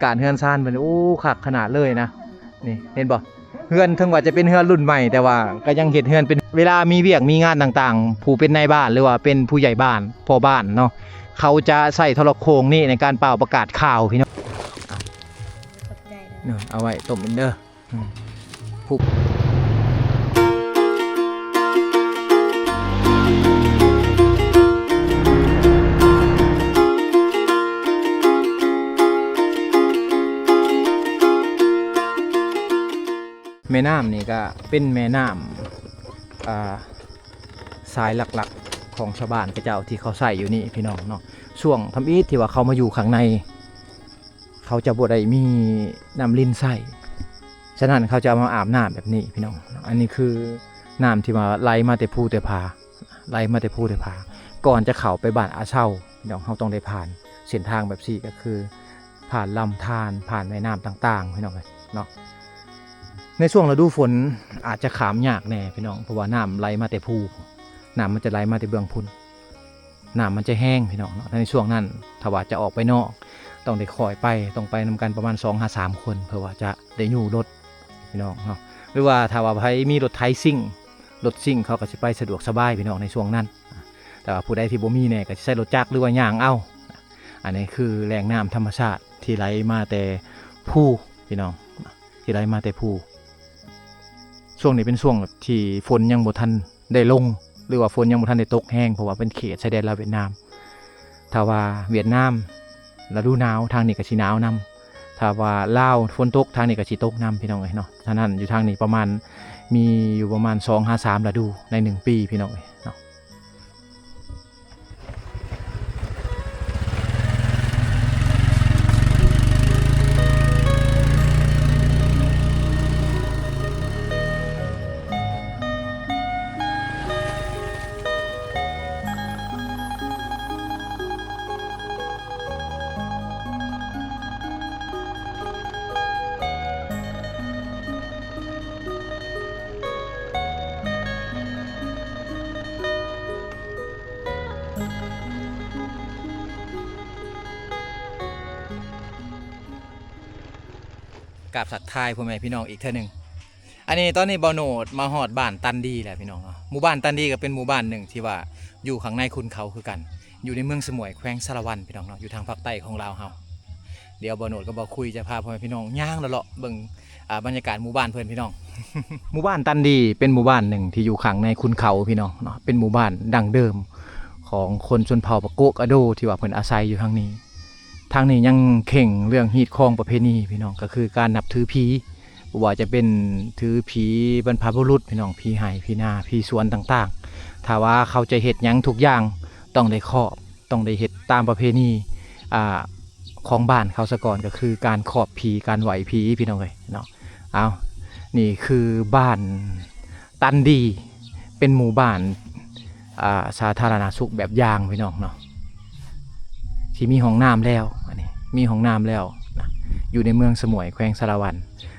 การเฮือนซ่านมันโอ้คักขนาดเลยนะนี่เห็นบ่เฮือนถึงว่าจะเป็นเฮือนรุ่นใหม่แต่ว่าก็ยังเฮ็ดเฮือนเป็นเวลามีเวียกมีงานต่างๆผู้เป็นนายบ้านหรือว่าเป็นผู้ใหญ่บ้านพ่อบ้านเนาะเขาจะใส่โทรโข่งนี่ในการเป่าประกาศข่าวพี่น้องเอาไว้ต้มเด้อผู้แม่น้ำนี่ก็เป็นแม่น้ำสายหลักๆของชาวบ้านกระเจ้าที่เขาใส่อยู่นี่พี่น้องเนาะช่วงทำอีทที่ว่าเขามาอยู่ข้างในเขาจะบ่ได้มีน้ำลิ้นใส่ฉะนั้นเขาจะมาอาบน้ำแบบนี้พี่น้องอันนี้คือน้ำที่มาไหลมาแต่ภูแต่ผาไหลมาแต่ภูแต่ผาก่อนจะเข้าไปบ้านอาเช่าพี่น้องเขาต้องได้ผ่านเส้นทางแบบสี่ก็คือผ่านลำธารผ่านแม่น้ำต่างๆพี่น้องเลยเนาะในช่วงฤดูฝนอาจจะขามยากแน่พี่น้องเพราะว่าน้ำไหลมาแต่ภูน้ำมันจะไหลมาแต่เบื้องพุนน้ำมันจะแห้งพี่น้องในช่วงนั้นถ้าว่าจะออกไปนอกต้องได้คอยไปต้องไปนำกันประมาณ2-3 คนเพื่อว่าจะได้อยู่รถพี่น้องเนาะหรือว่าถ้าว่าใครมีรถไถซิ่งรถซิ่งเขาก็จะไปสะดวกสบายพี่น้องในช่วงนั้นแต่ว่าผู้ใดที่บ่มีเนี่ยก็จะใช้รถจักรหรือว่าย่างเอาอันนี้คือแหล่งน้ำธรรมชาติที่ไหลมาแต่ภูพี่น้องที่ไหลมาแต่ภูช่วงนี้เป็นช่วงที่ฝนยังบ่ทันได้ลงหรือว่าฝนยังบ่ทันได้ตกแห้งเพราะว่าเป็นเขตชายแดนลาวเวียดนามถ้าว่าเวียดนามฤดูหนาวทางนี้ก็สิหนาวนำถ้าว่าลาวฝนตกทางนี้ก็สิตกนำพี่น้องเอ้ยเนาะฉะนั้นอยู่ทางนี้ประมาณมีอยู่ประมาณ2-3ฤดูใน1ปีพี่น้องเอ้ยเนาะกับสัตว์ทายพ่อแม่พี่น้องอีกเท่านึงอันนี้ตอนนี้บอโนดมาหอดบ้านตันดีแหละพี่น้องหมู่บ้านตันดีก็เป็นหมู่บ้านหนึ่งที่ว่าอยู่ข้างในคุณเขาคือกันอยู่ในเมืองสมุยแขวงสารวันพี่น้องเนาะอยู่ทางภาคใต้ของลาวเฮาเดี๋ยวบอโนดก็บอกคุยจะพาพ่อแม่พี่น้องย่างเลาะเบิ่งบรรยากาศหมู่บ้านเพื่อนพี่น้อง หมู่บ้านตันดีเป็นหมู่บ้านหนึ่งที่อยู่ข้างในคุณเขาพี่น้องเนาะเป็นหมู่บ้านดั้งเดิมของคนชนเผ่าปะโกกอโดที่ว่าเพิ่นอาศัยอยู่ทางนี้ทางนี้ยังเข่งเรื่องฮีตคองประเพณีพี่น้องก็คือการนับถือผีว่าจะเป็นถือผีบรรพบุรุษพี่น้องผีไห่ผีนาผีสวนต่างๆถ้าว่าเขาจะเฮ็ดหยังทุกอย่างต้องได้ครอบต้องได้เฮ็ดตามประเพณีของบ้านเขาซะก่อนก็คือการครอบผีการไหวผีพี่น้องเลยเนาะเอานี่คือบ้านตันดีเป็นหมู่บ้านสาธารณสุขแบบอย่างพี่น้องเนาะที่มีห้องน้ำแล้วอันนี้มีห้องน้ำแล้วนะอยู่ในเมืองสมุยแขวงสารวัน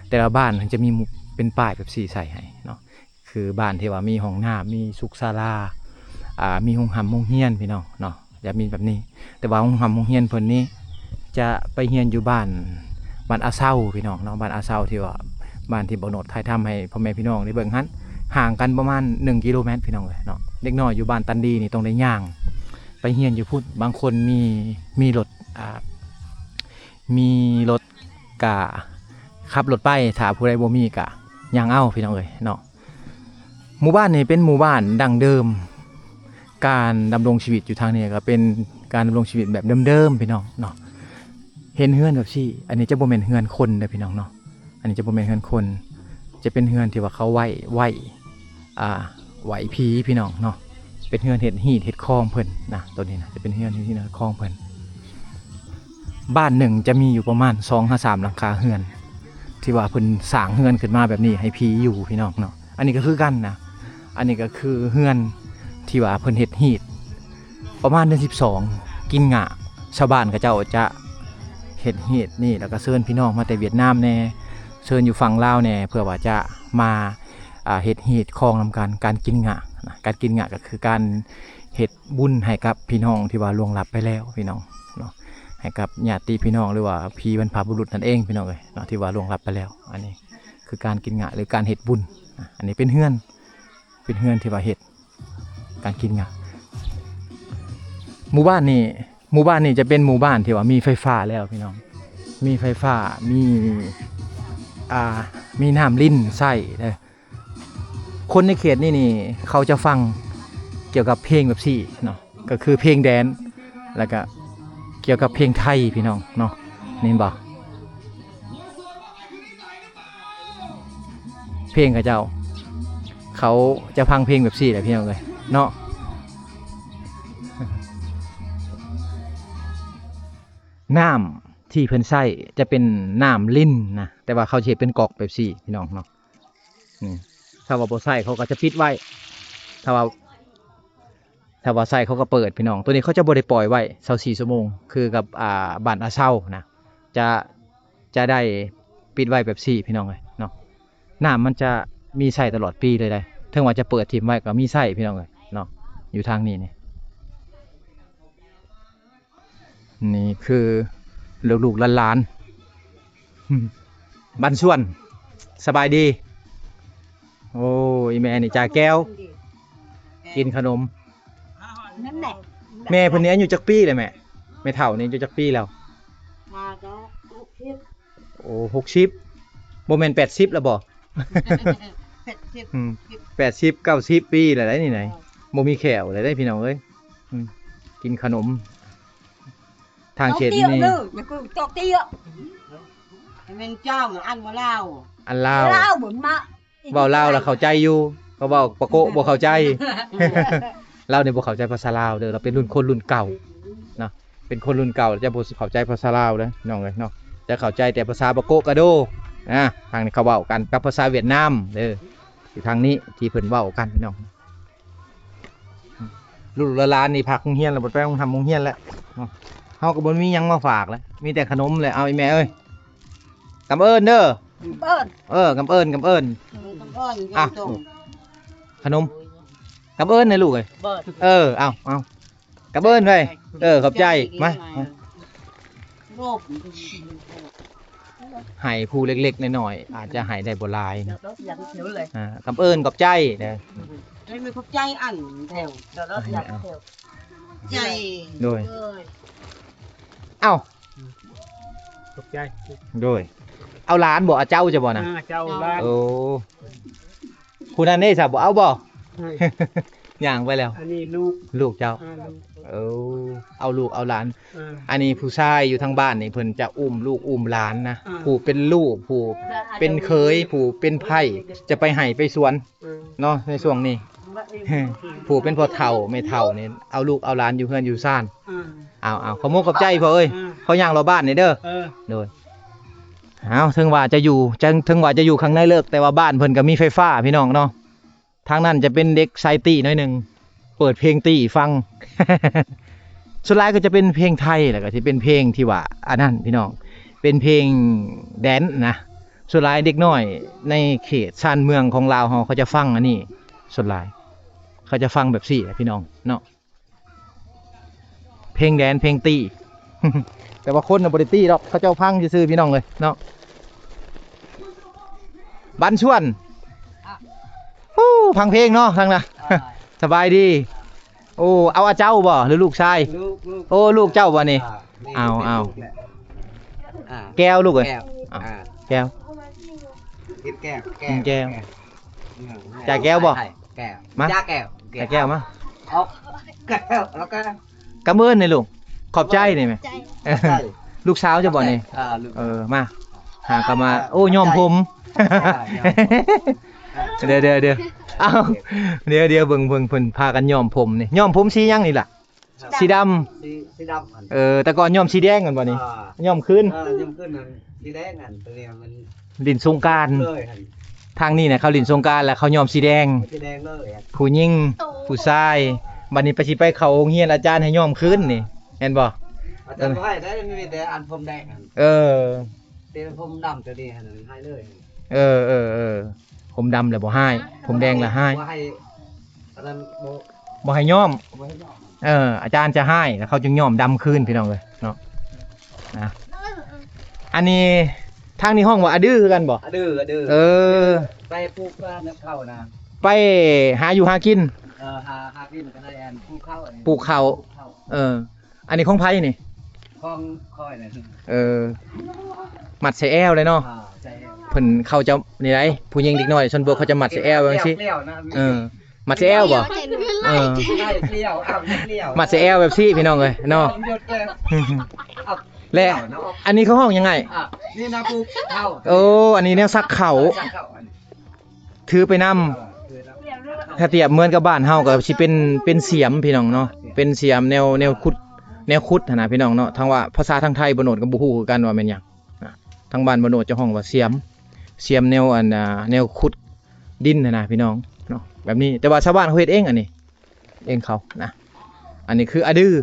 แต่ละบ้านมันจะมีเป็นป้ายแบบสีใส่ให้เนาะคือบ้านที่ว่ามีห้องน้ำมีสุขศาลามีห้องหำห้องเฮียนพี่น้องเนาะจะมีแบบนี้แต่ว่าห้องหำห้องเฮียนเพิ่นนี้จะไปเฮียนอยู่บ้านอาเซาพี่น้องเนาะบ้านอาเซาที่ว่าบ้านที่บ่โนดไทยทำให้พ่อแม่พี่น้องได้เบิ่งหันห่างกันประมาณ1 กิโลเมตรพี่น้องเลยเนาะเด็กน้อยอยู่บ้านตันดีนี่ต้องได้ย่างไปเฮียนอยู่พุ่นบางคนมีรถมีรถกะขับรถไปถ้าผู้ใดบ่มีกะย่างเอาพี่น้องเอ้ยเนาะหมู่บ้านนี้เป็นหมู่บ้านดั้งเดิมการดำรงชีวิตอยู่ทางนี้ก็เป็นการดำรงชีวิตแบบเดิมๆพี่น้องเนาะเห็นเฮือนแบบซี่อันนี้จะบ่แม่นเฮือนคนเด้อพี่น้องเนาะอันนี้จะบ่แม่นเฮือนคนจะเป็นเฮือนที่ว่าเขาไหวผีพี่น้องเนาะเป็นเฮือนเห็ดหีดเห็ดคลองเพิ่นนะตัวนี้นะจะเป็นเฮือนที่คลองเพิ่นบ้านหนึ่งจะมีอยู่ประมาณ2-3 หลังคาเฮือนที่ว่าเพิ่นสร้างเฮือนขึ้นมาแบบนี้ให้ผีอยู่พี่น้องเนาะอันนี้ก็คือกันนะอันนี้ก็คือเฮือนที่ว่าเพิ่นเห็ดหีดประมาณเดือน12กินหงะชาวบ้านก็เจ้าจะเห็ดหีดนี่แล้วก็เชิญพี่น้องมาแต่เวียดนามแน่เชิญอยู่ฝั่งลาวแน่เพื่อว่าจะมาเห็ดหีดคลองนำการกินหงะการกินหงะก็คือการเห็ดบุญให้กับพี่น้องที่ว่าล่วงลับไปแล้วพี่น้องเนาะ ให้กับญาติพี่น้องหรือว่าพี่บรรพบุรุษนั่นเองพี่น้องเอ้ยเนาะที่ว่าล่วงลับไปแล้วอันนี้คือการกินงะหรือการเฮ็ดบุญอันนี้เป็นเฮือนที่ว่าเฮ็ดการกินงะหมู่บ้านนี้จะเป็นหมู่บ้านที่ว่ามีไฟฟ้าแล้วพี่น้องมีไฟฟ้ามีน้ำลิ้นใส่คนในเขตนี่เขาจะฟังเกี่ยวกับเพลงแบบสี่เนาะก็คือเพลงแดนแล้วก็เกี่ยวกับเพลงไทยพี่น้องเนาะนี่บอกเพลงเขาเจ้าเขาจะฟังเพลงแบบสี่แหละพี่น้องเลยเนาะน้ำที่เพิ่นใส่จะเป็นน้ำลิ้นนะแต่ว่าเขาเฉดเป็นกอกแบบสี่พี่น้องเนาะถ้าว่าบ่ใส่เขาก็จะปิดไว้ถ้าว่าใส่เขาก็เปิดพี่น้องตัวนี้เขาจะบ่ได้ปล่อยไว้24ชั่วโมงคือกับบ้านอาเช่านะจะได้ปิดไว้แบบสี่พี่น้องเลยเนาะน้ำมันจะมีใส่ตลอดปีเลยได้ถึงว่าจะเปิดทิ้งไว้ก็มีใส่พี่น้องเลยเนาะอยู่ทางนี้นี่คือลูกๆหลานๆบ้านส่วนสบายดีโอ้ยแม่นี่จ่าแก้วกินขนมนั่นแหละแม่เพิ่นนี้อายุจักปีเลยแม่เฒ่านี่อายุจักปีแล้วมาก็โอ้60บ่แม่น80แล้วบ่80 90ปีแล้วได้นี่ไหนบ่มีแขวเลยได้พี่น้องเอ้ยกินขนมทางเขตนี่อย่ากูตอกเตี้ยมันเจ้ามันอันว่าลาวเหมือนมาเว้าลาวแล้วเข้าใจอยู่เขาเว้าปะโกะบ่เข้าใจเราเนี่ยบ่เข้าใจภาษาลาวเด้อเราเป็นคนรุ่นเก่าเนาะเป็นคนรุ่นเก่าจะบ่เข้าใจภาษาลาวเด้อน้องเอ้ยเนาะจะเข้าใจแต่ภาษาปะโกะกะโดทางนี้เขาเว้ากันกับภาษาเวียดนามเด้อที่ทางนี้ที่เพิ่นเว้ากันพี่น้องลูกหลานนี่พักโรงเรียนแล้วบ่ไปทำโรงเรียนแล้วเฮาก็บ่มีหยังมาฝากแล้วมีแต่ขนมเลยเอาอีแม่เอ้ยกำเอิญเด้อกำเอิญอ่ะขนมกำเอิญนะลูกเอ้ยเอากำเอิญไปขอบใจมาให้ผู้เล็กๆน้อยๆอาจจะให้ได้บ่หลายนะกำเอิญขอบใจเด้อไม่มีขอบใจอันแถวใจโดยเอ้าตกใจโดยเอาหลานบ่เอาเจ้าจะบ่นะเจ้าหลานโอ้คุณอันนี้ซะบ่เอาบ่ย่างไปแล้วอันนี้ลูกเจ้าเอาลูกเอาหลานอันนี้ผู้ชายอยู่ทางบ้านนี่เพิ่นจะอุ้มลูกอุ้มหลานนะผู้เป็นลูกผู้เป็นเคยผู้เป็นไผ่จะไปไห้ไปสวนเนาะในช่วงนี้ผู้เป็นพ่อเฒ่าแม่เฒ่านี่เอาลูกเอาหลานอยู่เฮือนอยู่ซ่านเอาขโมยขอบใจพ่อเอ้ยเขาย่างเราบ้านนี่เด้อโดยถึงว่าจะอยู่ข้างในเลิกแต่ว่าบ้านเพิ่นก็มีไฟฟ้าพี่น้องเนาะทางนั้นจะเป็นเด็กไซตี้น้อยนึงเปิดเพลงตี้ฟัง สุดท้ายก็จะเป็นเพลงไทยแล้วก็ที่เป็นเพลงที่ว่าอันนั้นพี่น้องเป็นเพลงแดนซ์นะสุดท้ายเด็กน้อยในเขตชานเมืองของลาวเขาจะฟังอันนี้สุดท้ายเขาจะฟังแบบสี่พี่น้องเนาะเพลงแดนซ์เพลงตี้ แต่ว่าคนน่ะบ่ได้ตี้หรอกเขาเจ้าฟังซื่อๆพี่น้องเลยเนาะบ้านชวนฟังเพลงเนาะทางน่ะสบายดีโอ้เอาอาเจ้าบ่หรือลูกชายโอ้ลูกเจ้าบ่นี่เอาแก้วลูกเอ้ยแก้วจ่าแก้วบ่มาจ่าแก้วมาเอาแก้วแล้วก็กำเอิญนี่ลูกขอบใจนี่ไหมลูกสาวจะบ่นี่มาหากมาโอ้ยอมผมเดี๋ยวเอาเดี๋ยวเบิ่งเพิ่นพากันย้อมผมนี่ย้อมผมสียังนี่ล่ะสีดำแต่ก่อนย้อมสีแดงกันบ่นี่ย้อมขึ้นย้อมขึ้นสีแดงนั่นตัวนี้มันลิ้นสงกรานต์ทางนี้เนี่ยเขาลิ้นสงกรานต์แล้วเขาย้อมสีแดงเลยผู้หญิงผู้ชายบัดนี้ไปเข้าโรงเรียนอาจารย์ให้ย้อมขึ้นนี่เห็นบ่อาจารย์บ่ให้ได้มีแต่อันผมแดงแต่ผมดำตัวนี้ให้เลยผมดำแล้วบ่ให้ผมแดงแล้วให้บ่ให้ย้อมอาจารย์จะให้แล้วเขาจึงย้อมดำขึ้นพี่น้องเลยเนาะ นะอันนี้ทางนี้ห้องว่าอะดื้อคือกันบ่ ดื้อเออไปปลูกบ้านน้ำเข้านะ ไปหาอยู่หากิน หากินกันได้อันปลูกข้าวอันนี้ ปลูกข้าวอันนี้ของไผนี่ ของค่อยนะ หมัดใส่แอวเลยเนาะ ใจ เพิ่นเขาจะนี่ไรผู้หญิงเด็กน้อยชนบกเขาจะหมัดใส่แอวจังซี่ เปรี้ยวนะ หมัดใส่แอวบ่เปรี้ยวเปรี้ยว หมัดใส่แอวแบบซี่พี่น้องเอ้ยเนาะ และอันนี้เขาห้องยังไง นี่นะปลูกข้าว โอ้อันนี้แนวซักเขาถือไปนำถ้าเทียบเหมือนกับบ้านเฮาก็สิเป็นเสียมพี่น้องเนาะเป็นเสียมแนวขุดหั่นน่ะพี่น้องเนาะทางว่าภาษาทางไทยบ่โนดก็บ่ฮู้คือกันว่าแม่นหยังทางบ้านบ่โนดจะห้องว่าเสียมแนวแนวขุดดินหั่นน่ะพี่น้องเนาะแบบนี้แต่ว่าชาวบ้านเขาเฮ็ดเองอันนี้เองเขานะอันนี้คืออะดื้อ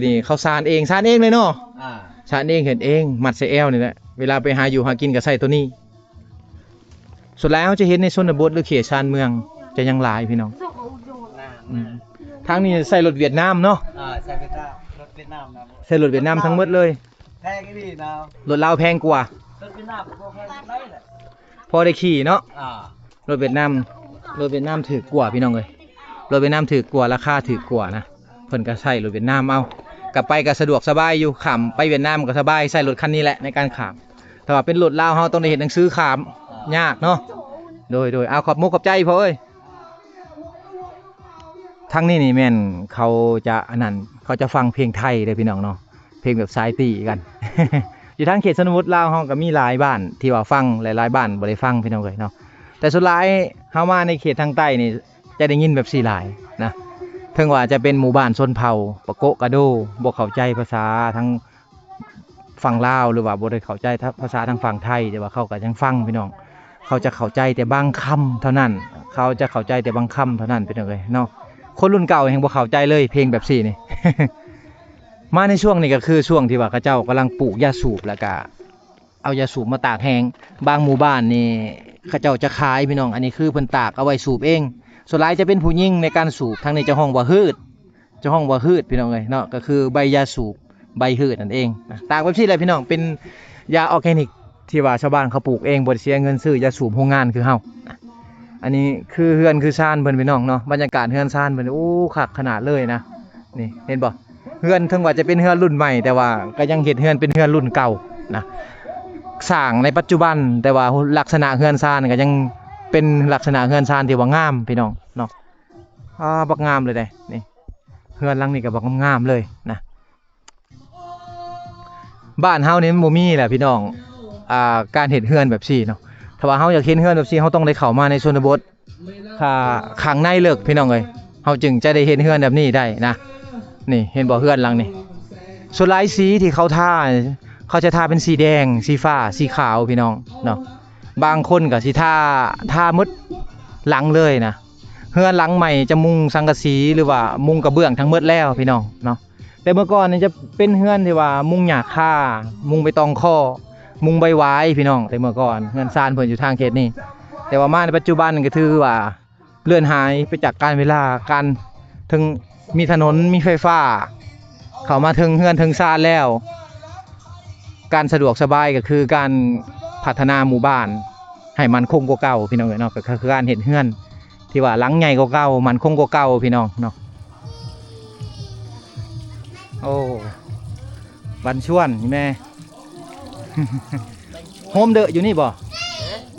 นี่เขาสานเองเลยเนาะสานเองเห็นเองมัดใส่แอวนี่แหละเวลาไปหาอยู่หากินก็ใส่ตัวนี้สุดแล้วจะเห็นในชนบทหรือเขตชานเมืองจะยังหลายพี่น้องทางนี้ใส่รถเวียดนามเนาะใส่เวียดนามรถเวียดนามนะ ใส่รถเวียดนามทั้งหมดเลยแพงอีนี่นะ รถลาวแพงกว่าร ถเวียดนามพวกแพงได้แหละ พอได้ขี่เนาะ อ่าร ถเวียดนามถือกว่าพี่น้องเลยรถเวียดนามถือกว่าราคาถือกว่านะเพิ่นก็ใส่รถเวียดนามเอากลับไปก็สะดวกสบายอยู่ขำไปเวียดนามก็สบายใส่รถคันนี้แหละในการขามแต่ว่าเป็นรถลาวเฮาต้องได้เห็นหนังสือขามยากเนาะโดยเอาขอบมุกขอบใจพ่อเอ้ยทั้งนี้นี่แม่นเขาจะเขาจะฟังเพลงไทยเลยพี่น้องเนาะเพลงแบบสายตีกัน อยู่ทางเขตชนบทลาวเฮาก็มีหลายบ้านที่ว่าฟังหลายๆบ้านบ่ได้ฟังพี่น้องเอ้ยเนาะแต่สุดท้ายเฮามาในเขตทางใต้นี่จะได้ยินแบบสี่หลายนะถึงว่าจะเป็นหมู่บ้านชนเผ่าปะโกะกะโดบ่เข้าใจภาษาทั้งฝั่งลาวหรือว่าบ่ได้เข้าใจภาษาทางฝั่งไทยแต่ว่าเขาก็ยังฟังพี่น้องเขาจะเข้าใจแต่บางคำเท่านั้นเขาจะเข้าใจแต่บางคำเท่านั้นพี่น้องเอ้ยเนาะคนรุ่นเก่ายังบ่เข้าใจเลยเพลงแบบสี่นี่ มาในช่วงนี้ก็คือช่วงที่ว่าเขาเจ้ากำลังปลูกยาสูบแล้วก็เอายาสูบมาตากแห้งบางหมู่บ้านนี่เขาเจ้าจะขายพี่น้องอันนี้คือเพิ่นตากเอาไว้สูบเองส่วนหลายจะเป็นผู้หญิงในการสูบทางนี้จะห้องว่าฮืดพี่น้องเอ้ยเนาะก็คือใบยาสูบใบฮืดนั่นเองนะตากแบบนี้แหละพี่น้องเป็นยาออร์แกนิกที่ว่าชาวบ้านเขาปลูกเองบ่ได้เสียเงินซื้อยาสูบโรงงานคือเฮาอันนี้คือเฮือนคือซ่านเพิ่นพี่น้องเนาะบรรยากาศเฮือนซ่านเพิ่นโอ้คักขนาดเลยนะนี่เห็นบ่เฮือนถึงว่าจะเป็นเฮือนรุ่นใหม่แต่ว่าก็ยังเฮ็ดเฮือนเป็นเฮือนรุ่นเก่านะสร้างในปัจจุบันแต่ว่าลักษณะเฮือนซ่านก็ยังเป็นลักษณะเฮือนซ่านที่ว่างามพี่น้องเนาะบักงามเลยเด้นี่เฮือนหลังนี้ก็บักงามเลยนะบ้านเฮานี่มันบ่มีแหละพี่น้องการเฮ็ดเฮือนแบบซี่เนาะถ้าว่าเฮาอยากเห็นเฮือนแบบซี่เฮาต้องได้เข้ามาในชนบทข้างในเลิกพี่น้องเอ้ยเฮาจึงจะได้เห็นเฮือนแบบนี้ได้นะนี่เห็นบ่เฮือนหลังนี่ส่วนหลายสีที่เขาจะทาเป็นสีแดงสีฟ้าสีขาวพี่น้องเนาะบางคนก็สิทาหมดหลังเลยนะเฮือนหลังใหม่จะมุงสังกะสีหรือว่ามุงกระเบื้องทั้งหมดแล้วพี่น้องเนาะแต่เมื่อก่อนนี่จะเป็นเฮือนที่ว่ามุงหญ้าคามุงใบตองข้อมุงใบไว้พี่น้องแต่เมื่อก่อนเฮือนซานเพิ่นอยู่ทางเขตนี้แต่ว่ามาในปัจจุบันก็ถือว่าเลื่อนหายไปจากการเวลาการถึงมีถนนมีไฟฟ้าเข้ามาถึงเฮือนถึงซานแล้วการสะดวกสบายก็คือการพัฒนาหมู่บ้านให้มันคงกว่าเก่าพี่น้องเนาะก็คือการเฮ็ดเฮือนที่ว่าหลังใหญ่กว่าเก่ามันคงกว่าเก่าพี่น้องเนาะโอ้บันชวนนี่แม่ โฮมเดอะอยู่นี่บ่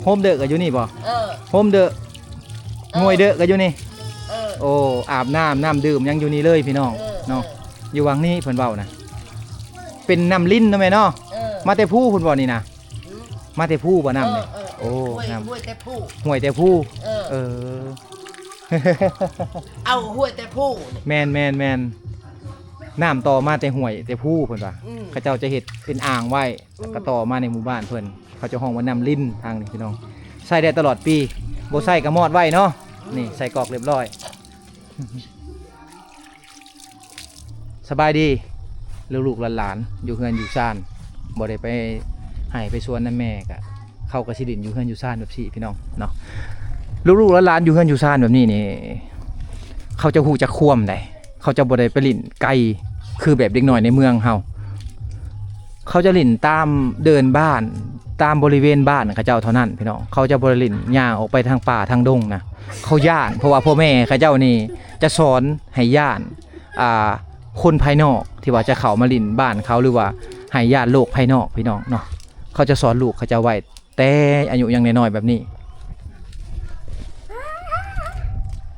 โฮมเดอะก็อยู่นี่บ่โฮมเดอะงวยเดอะก็อยู่นี่โอ้อาบน้ำดื่มยังอยู่นี่เลยพี่น้องเนาะอยู่วังนี้เพิ่นเว้านะเป็นน้ำลิ้นนะแม่เนาะมาแต่ผู้เพิ่นบ่นี่นะมาแต่ผู้บ่น้ำนี่โอ้น้ำห้วยแต่ผู้เออ เอาห้วยแต่ผู้แมนน้ำต่อมาแต่ห้วยแต่ผู้เพิ่นว่าเขาเจ้าจะเฮ็ดเป็นอ่างไว้ก็ต่อมาในหมู่บ้านเพิ่นเขาจะห้องว่าน้ำลิ้นทางนี้พี่น้องใส่ได้ตลอดปีบ่ใส่ก็มอดไว้เนาะนี่ใส่กรอกเรียบร้อย สบายดีลูกๆหลานๆอยู่เฮือนอยู่ซ่านบ่ได้ไปให้ไปสวนนั่นแม่ก็เข้ากับสิดินอยู่เฮือนอยู่ซ่านแบบซี่พี่น้องเนาะลูกๆหลานๆอยู่เฮือนอยู่ซ่านแบบนี้นี่เขาจะฮู้จักควมได้เขาจะบ่ได้ไปลิ้นไกลคือแบบเด็กน้อยในเมืองเฮา เขาจะหลิ่นตามเดินบ้านตามบริเวณบ้านเขาเจ้าเท่านั้นพี่น้องเขาจะบริลิ่นย่างออกไปทางป่าทางดงนะเขาย่านเพราะว่าพ่อแม่เขาเจ้านี่จะสอนให้ย่านคนภายนอกที่ว่าจะเข้ามาลิ่นบ้านเขาหรือว่าให้ย่านโลกภายนอกพี่น้องเนาะเขาจะสอนลูกเขาจะไว้แต่อายุยังน้อยๆแบบนี้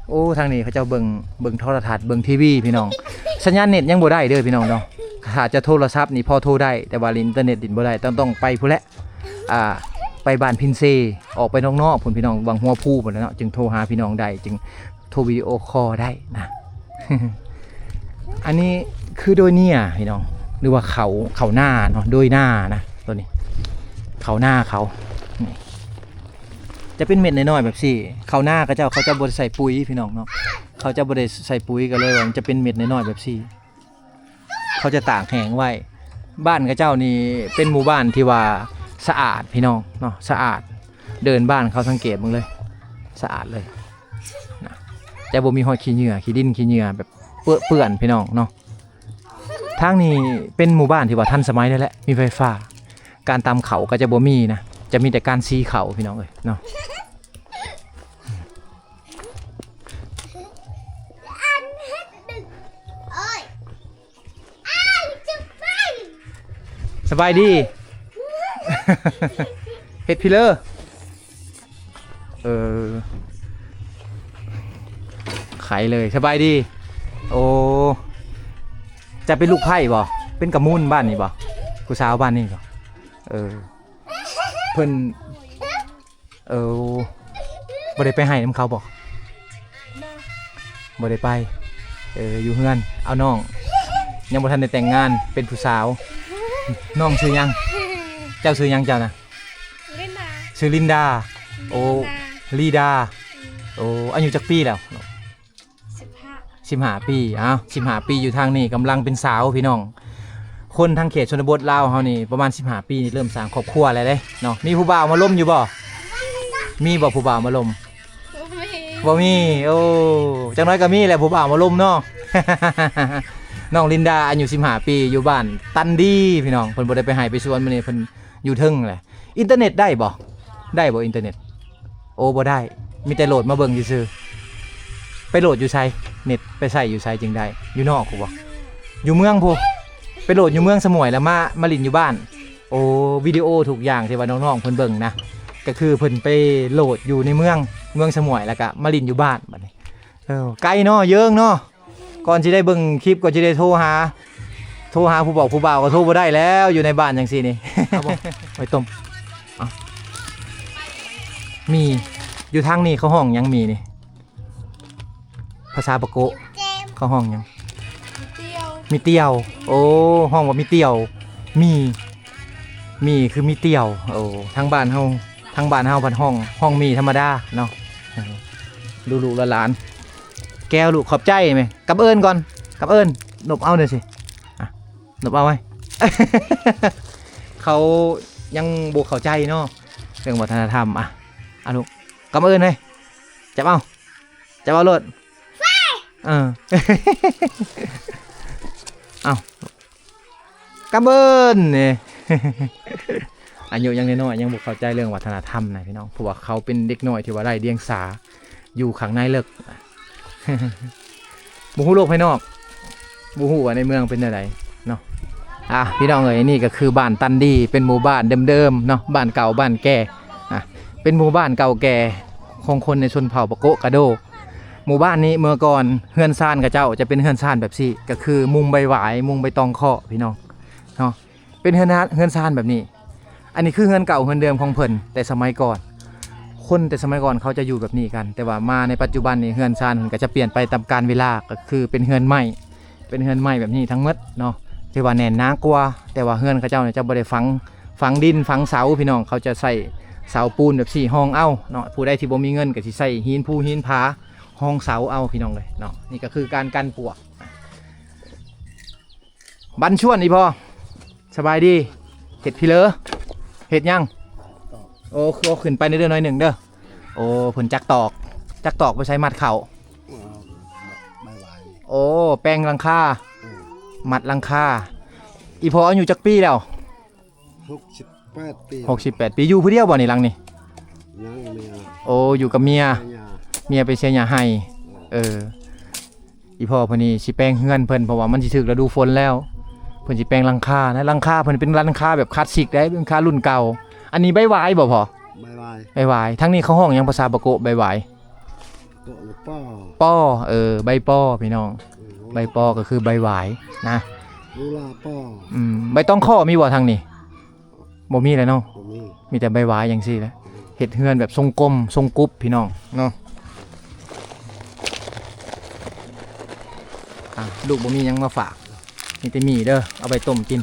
โอ้ทางนี้เขาเจ้าเบิ่งโทรทัศน์เบิ่งทีวีพี่น้องสัญญาณเน็ตยังบ่ได้เด้อพี่น้องเนาะถ้าจะโทรศัพท์นี่พอโทรได้แต่ว่าอินเทอร์เน็ตดินบ่ได้ต้องไปพุ่นแหละไปบ้านพินเซออกไปนอกๆพุ่นพี่น้องวังหัวผู้พุ่นเนาะจึงโทรหาพี่น้องได้จึงโทรวิดีโอคอลได้นะ อันนี้คือโดยเนี่ยพี่น้องหรือว่าเขาหน้าเนาะโดยหน้านะตัวนี้เขาหน้าเขานี่จะเป็นเม็ดน้อยๆแบบสี่เขาหน้าเขาจะบ่ได้ใส่ปุ๋ยพี่น้องเนาะเขาจะบ่ได้ใส่ปุ๋ยกันเลยว่ามันจะเป็นเม็ดน้อยๆแบบสี่เขาจะตากแห้งไว้บ้านเขาเจ้านี่เป็นหมู่บ้านที่ว่าสะอาดพี่น้องเนาะสะอาดเดินบ้านเขาสังเกตมึงเลยสะอาดเลยนะแต่บ่มีหอยขี้เหงื่อขี้ดินขี้เหงื่อแบบเปื้อนพี่น้องเนาะทางนี้เป็นหมู่บ้านที่ว่าทันสมัยได้แล้วมีไฟฟ้าการตำเขาก็จะบ่มีนะจะมีแต่การซีเขาพี่น้องเอ้ยเนาะสบายดี เฮ็ดพิเลอร์ขายเลยสบายดีโอ้จะเป็นลูกไผ่บ่เป็นกระมุนบ้านนี่บ่กูสาวบ้านนี่บ่เพิ่นบ่ได้ไปให้น้ำเขาบ่บ่ได้ไปอยู่เฮือนเอาน้องยังบ่ทันได้แต่งงานเป็นผู้สาวน้องชื่อยังเจ้าชื่อยังเจ้านะลินดาชื่อลินดาโอ้ลีดาโอ้อายุจักปีแล้ว15 ปีอ้าว15 ปีอยู่ทางนี้กำลังเป็นสาวพี่น้องคนทางเขตชนบทลาวเฮานี่ประมาณ15 ปีเริ่มสร้างครอบครัวแล้วเด้เนาะมีผู้บ่าวมาล้มอยู่บ่มีบ่ผู้บ่าวมาล้มบ่มีโอ้จังน้อยก็มีแหละผู้บ่าวมาล้มเนาะ น้องลินดาอายุ15 ปีอยู่บ้านตันดีพี่น้องเพิ่นบ่ได้ไปให้ไปสวนมื้อนี้เพิ่นอยู่เทิงแหละอินเทอร์เน็ตได้บ่อินเทอร์เน็ตโอ้บ่ได้มีแต่โหลดมาเบิ่งซื่อๆไปโหลดอยู่ไสเน็ตไปใช้อยู่ไสจึงได้อยู่นอกกูบ่อยู่เมืองพูไปโหลดอยู่เมืองสมุยแล้วมาลินอยู่บ้านโอ้วิดีโอทุกอย่างที่ว่าน้องๆเพิ่นเบิ่งนะก็คือเพิ่นไปโหลดอยู่ในเมืองสมุยแล้วก็มาลินอยู่บ้านบัดนี้ไกลเนาะเยิงเนาะก่อนจะได้เบิ่งคลิปก็จะได้โทรหาผู้บอกผู้บ่าวก็โทรบ่ได้แล้วอยู่ในบ้านจังซี่นี่ ไว้ต้มมีอยู่ทางนี้เขาห้องยังมีนี่ภาษาปะโกะเขาห้องยังมีเตียวโอ้ห้องว่ามีเตียวมีคือมีเตียวโอ้ทางบ้านเฮาพันห้องมีธรรมดาเนาะลูกหลานแก้วลูกขอบใจไหมกับเอิญก่อนกับเอิญหนบเอาหน่อยสิหนบเอาไว้ เขายังบวกเข้าใจเนาะเรื่องวัฒนธรรมลูกกับเอิญเลยจับเอาโลดเอากับเอิญเนี่ย อายุยังน้อยยังบวกเข้าใจเรื่องวัฒนธรรมนะพี่น้องเพราะว่าเขาเป็นเด็กน้อยที่ว่าได้เดียงสาอยู่ข้างในเลิก บูฮู้โลกภายนอกบูฮู้ว่าในเมืองเป็นอะไรเนาะพี่น้องเอ๋ยนี่ก็คือบ้านตันดีเป็นหมู่บ้านเดิมๆเนาะบ้านเก่าบ้านแก่เป็นหมู่บ้านเก่าแก่ของคนในชนเผ่าปะโกะกะโดหมู่บ้านนี้เมื่อก่อนเฮือนซ่านกับเจ้าจะเป็นเฮือนซ่านแบบซี่ก็คือมุงใบหวายมุงใบตองเคาะพี่น้องเนาะเป็นเฮือนซ่านแบบนี้อันนี้คือเฮือนเก่าเฮือนเดิมของเพิ่นแต่สมัยก่อนแต่สมัยก่อนเขาจะอยู่แบบนี้กันแต่ว่ามาในปัจจุบันนี่เฮือนซานก็จะเปลี่ยนไปตามกาลเวลาก็คือเป็นเฮือนใหม่แบบนี้ทั้งหมดเนาะที่ว่าแน่นหนากว่าแต่ว่าเฮือนเขาเจ้าเนี่ยจะบ่ได้ฝังดินฝังเสาพี่น้องเขาจะใส่เสาปูนแบบ4ห้องเอาเนาะผู้ใดที่บ่มีเงินก็สิใส่หินผาห้องเสาเอาพี่น้องเลยเนาะนี่ก็คือการกันปลวกบันชวนอีพ่อสบายดีเห็ดพี่เลอเห็ดยังโอ้ขึ้นไปในเดือนน้อยหนึ่งเด้อโอ้ผลจักตอกไปใช้มัดเข่าโอ้แปลงหลังคามัดหลังคาอีพออายุจักปีแล้ว 68 ปี 68 ปีอยู่ผู้เดียวบ่นี่หลังนี่ ยังเมีย โอ้อยู่กับเมีย เมีย เมียไปเชียร์หญ้าให้อีพ่อเพิ่นนี่สิแปลงเฮือนเพิ่นเพราะว่ามันสิถึกฤดูฝนแล้วเพิ่นสิแปลงหลังคานะหลังคาเพิ่นเป็นหลังคาแบบคลาสสิกได้เป็นหลังคารุ่นเก่าอันนี้ใบหวายบ่พอ บ๊ายบาย ใบหวายทั้งนี้เขาห้องหยังภาษาบะโกะใบหวาย โตะป้อ ป้อใบป้อพี่น้องใบป้อก็คือใบหวายนะ ลูลาป้อ ใบต้องข้อมีบ่ทางนี้บ่มีเลยเนาะ ผมมี มีแต่ใบหวายอย่างซี่แหละเฮ็ดเฮือนแบบทรงกลมทรงกุ๊บพี่น้องเนาะลูกบ่มีหยังมาฝากมีแต่หมี่เด้อเอาไปต้มกิน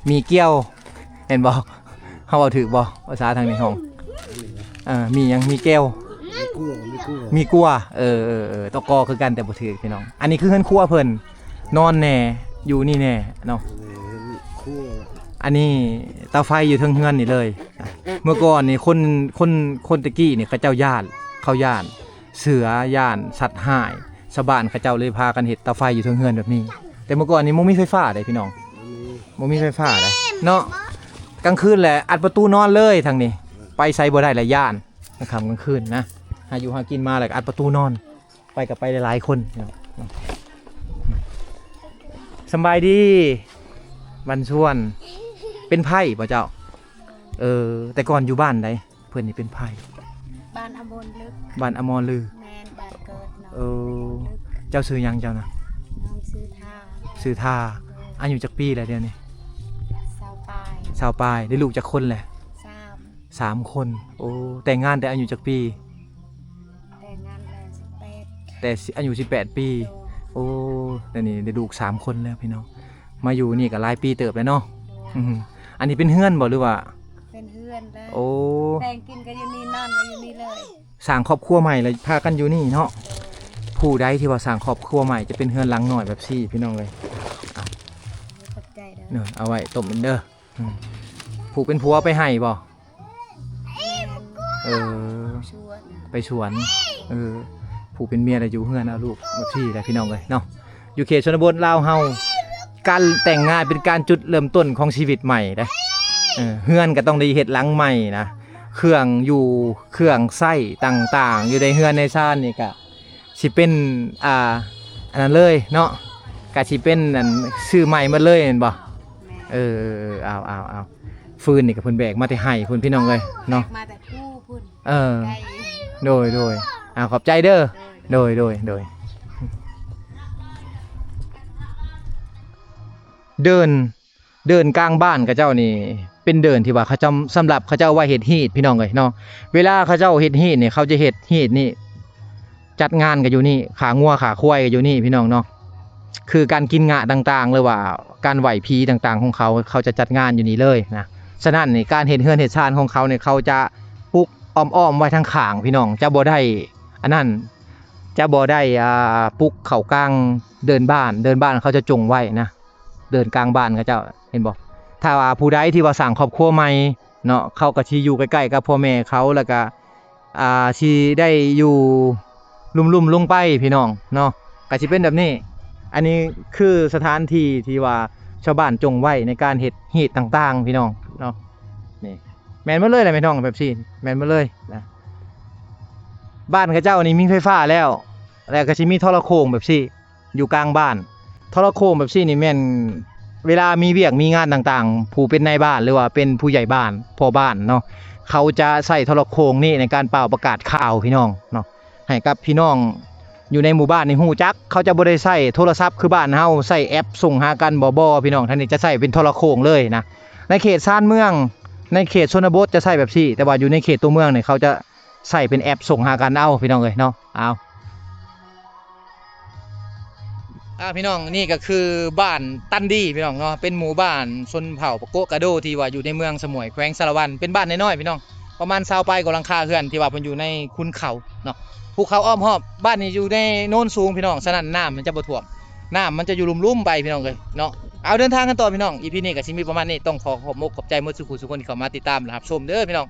มีเกี้ยวเห็นบ่เฮาเอาถูกบ่ภาษาทางนี้ห้องมีหยังมีแก้วมีกัวตะกอคือกันแต่บ่ถูกพี่น้องอันนี้คือเฮือนครัวเพิ่นนอนแน่อยู่นี่แน่เนาะ คั่ว อันนี้เตาไฟอยู่เทิงเฮือนนี่เลยเมื่อก่อนนี่คนตะกี้นี่เขาเจ้าย่านเสือย่านสัตว์หายชาวบ้านเขาเจ้าเลยพากันเฮ็ดเตาไฟอยู่เทิงเฮือนแบบนี้แต่เมื่อก่อนนี่บ่มีไฟฟ้าได้พี่น้องบ่มีไฟฟ้าได้เนาะกลางคืนแหละอัดประตูนอนเลยทางนี้ไปไสบ่ได้หลายย่านกลางคืนนะหาอยู่หากินมาแล้วก็อัดประตูนอนไปกับไปหลายๆคนสบายดีวันชวนเป็นไพ่ป่ะเจ้าแต่ก่อนอยู่บ้านใดเพื่อนนี่เป็นไพ่ บ้านอมรลึก บ้านอมรลือ แมนบ้านเกิดน้อง เจ้าซื้อยังเจ้านะ น้องซื้อทา ซื้อทาอายุจักปีแล้วเดี๋ยวนี้ สาวปลาย สาวปลายได้ลูกจักคนแหละ 3 คนโอ้แต่งงานแต่อายุจักปี แต่งงานแล้ว18 แต่อายุ18 ปีโอ้เดี๋ยวนี้ได้ลูก3 คนแล้วพี่น้องมาอยู่นี่ก็หลายปีเติบแล้วเนาะอันนี้เป็นเฮือนบ่หรือว่า เป็นเพื่อนแล้ว โอ้ แต่งกินก็อยู่นี่นอนก็อยู่นี่เลย สร้างครอบครัวใหม่เลยพากันอยู่นี่เนาะผู้ใดที่ว่าสร้างครอบครัวใหม่จะเป็นเฮือนหลังหน่อยแบบซี่พี่น้องเลย ขอบใจเด้อ เนอะเอาไว้ต้มเป็นเด้อผูกเป็นผัวไปให้บ่ แมน เออ ชวน ไปสวนผูกเป็นเมียแต่อยู่เฮือนเอาลูกแบบซี่แหละพี่น้องเลยเนาะอยู่เขตชนบทลาวเฮาการแต่งงานเป็นการจุดเริ่มต้นของชีวิตใหม่นะเฮือนก็ต้องได้เฮ็ดหลังใหม่นะเครื่องอยู่เครื่องไส้ต่างๆอยู่ในเฮือนในซ่านนี่ก็สิเป็นอันนั้นเลยเนาะก็สิเป็นอันซื้อใหม่หมดเลยเห็นบ่ แมน เอาฟืนนี่ก็เพิ่นแบกมาแต่ให้เพิ่นพี่น้องเลยเนาะ มาแต่ผู้พุ่น เออ ไกล โดยขอบใจเด้อโดยเดินกลางบ้านเขาเจ้านี่เป็นเดินที่ว่าเขาจำสำหรับเขาเจ้าว่าเฮ็ดฮีตพี่น้องเลยเนาะเวลาเขาเจ้าเฮ็ดฮีตนี่เขาจะเฮ็ดฮีตนี่จัดงานกันอยู่นี่ขางัวขาควายกันอยู่นี่พี่น้องเนาะคือการกินงะต่างๆหรือว่าการไหวผีต่างๆของเขาจะจัดงานอยู่นี่เลยนะฉะนั้นนี่การเฮ็ดเฮือนเฮ็ดชานของเขาเนี่ยเขาจะปุกอ้อมๆไว้ทางข้างพี่น้องจะบ่ได้อันนั้นจะบ่ได้ปุกเข้ากลางเดินบ้านเขาจะจงไว้นะเดินกลางบ้านเขาเจ้าเห็นบ่ถ้าว่าผู้ใดที่ว่าสร้างครอบครัวใหม่เนาะเขาก็สิอยู่ใกล้ๆกับพ่อแม่เขาแล้วก็สิได้อยู่ลุ่มๆลงไปพี่น้องเนาะก็สิเป็นแบบนี้อันนี้คือสถานที่ที่ว่าชาวบ้านจงไว้ในการเฮ็ดฮีตต่างๆพี่น้องเนาะนี่แม่นบ่เลยแหละพี่น้องแบบซี่แม่นบ่เลยนะบ้านเขาเจ้านี่มีไฟฟ้าแล้วก็สิมีโทรโข่งแบบซี่อยู่กลางบ้านโทรโข่งแบบซี่นี่แม่นเวลามีเวียกมีงานต่างๆผู้เป็นนายบ้านหรือว่าเป็นผู้ใหญ่บ้านพ่อบ้านเนาะเขาจะใส่โทรโข่งนี่ในการเป่าประกาศข่าวพี่น้องเนาะให้กับพี่น้องอยู่ในหมู่บ้านในฮู้จักเขาจะบ่ได้ใช้โทรศัพท์คือบ้านเฮาใช้แอปส่งหากันบ่พี่น้องท่านนี้จะใช้เป็นโทรโข่งเลยนะในเขตชานเมืองในเขตชนบทจะใช้แบบซี่แต่ว่าอยู่ในเขตตัวเมืองเนี่ยเขาจะใส่เป็นแอปส่งหากันเอาพี่น้องเอ้ยเนาะเอาพี่น้องนี่ก็คือบ้านตันดีพี่น้องเนาะเป็นหมู่บ้านชนเผ่าปะโกะกะโดที่ว่าอยู่ในเมืองสมุยแขวงสารวันเป็นบ้านน้อยๆพี่น้องประมาณ20ปลายกว่าหลังคาเรือนที่ว่าเพิ่นอยู่ในคุณเขาเนาะภูเขาอ้อมรอบบ้านนี้อยู่ในโน้นสูงพี่น้องฉะนั้นน้ำมันจะบ่ท่วมน้ำมันจะอยู่ลุ่มๆไปพี่น้องเลยเนาะเอาเดินทางกันต่อพี่น้องอีพีนี้ก็สิมีประมาณนี้ต้องขอบใจหมดทุกคนที่เข้ามาติดตามนะครับชมเด้อพี่น้อง